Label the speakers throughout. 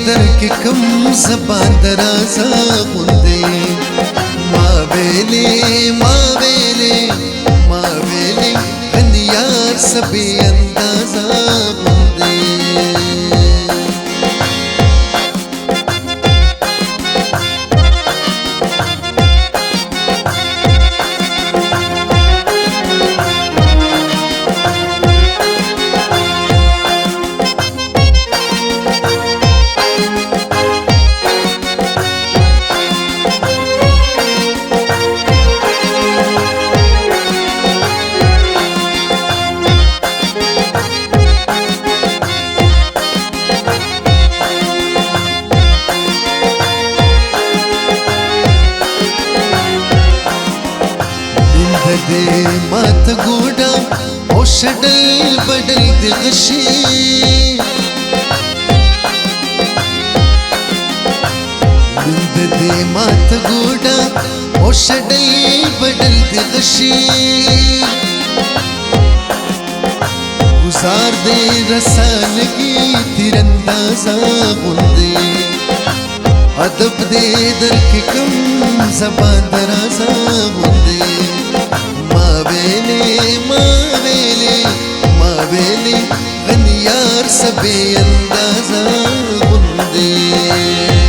Speaker 1: در کې کم زبان درازه غوندې ما ویلې ان یار سبي اندازه غوندې دے مات گوڑا او شڈل بدل دی غشی بند دے مات گوڑا او شڈل بدل دی غشی گزار دے رسالگی تیراندازہ غندے ادب دے در کے کم زبان درازہ غندے ما ویلې غن یار سبي اندازه غوندې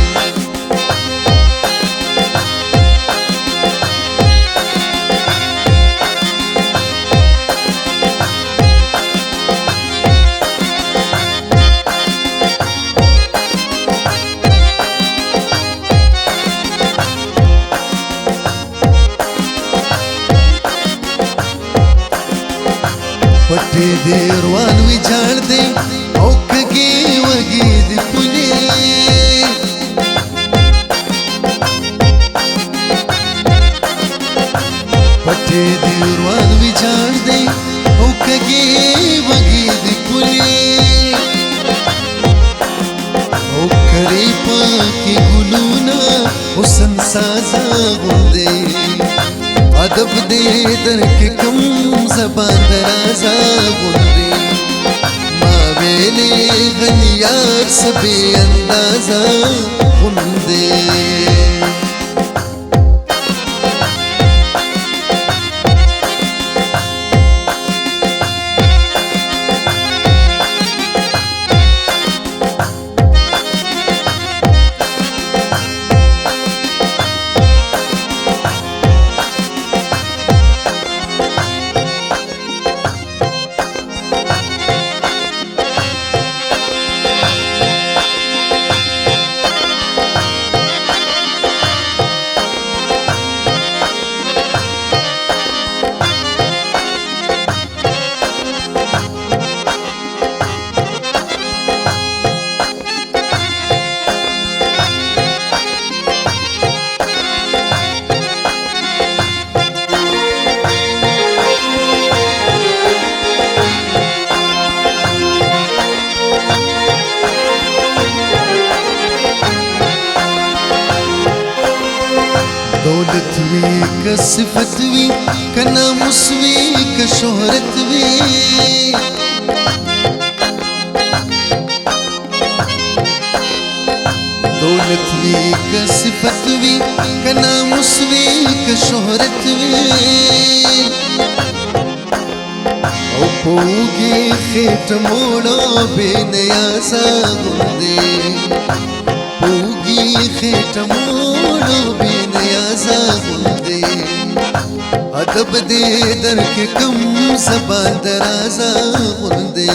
Speaker 1: پټې دې روان وي جاړ دې او کږې وږې دې پولې پټې دې روان وي جاړ دې او کږې وږې دې پولې او کرې پاکې ګلونه حسن سازه غوندې ادب دے در کے کم زبان درازہ غندے ما ویلے غن یار سبي اندازہ غندے دولت وی که صفت وی که ناموس وی که شهرت وی دولت وی که صفت وی که ناموس وی که شهرت وی او پوگی خیٹ موڑا بے نیازا گندے پوگی خیٹ موڑا بے نیازا گندے ادب دے در کے کم زبان درازا گندے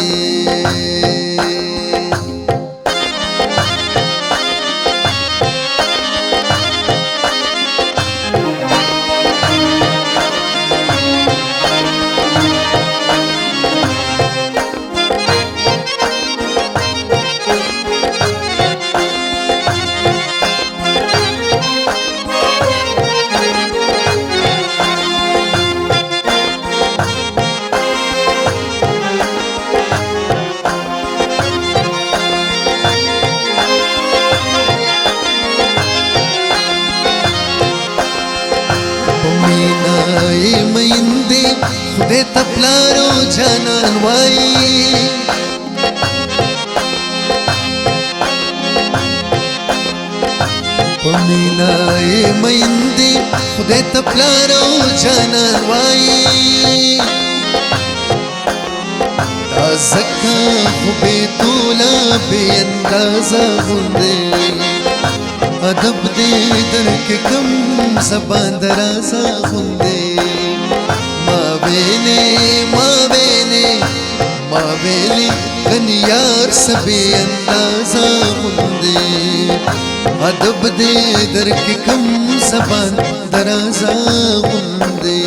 Speaker 1: خدای ته پلارو جانان وای مینای میندې خدای ته پلار او جانان وایي دا ځکه خو بیتوله بې اندازه غوندې ادب دې درکې کم زبان درازه غوندې ما ویلې غني یار څه بې اندازه غوندې ادب دې درکې کم زبان درازه غوندې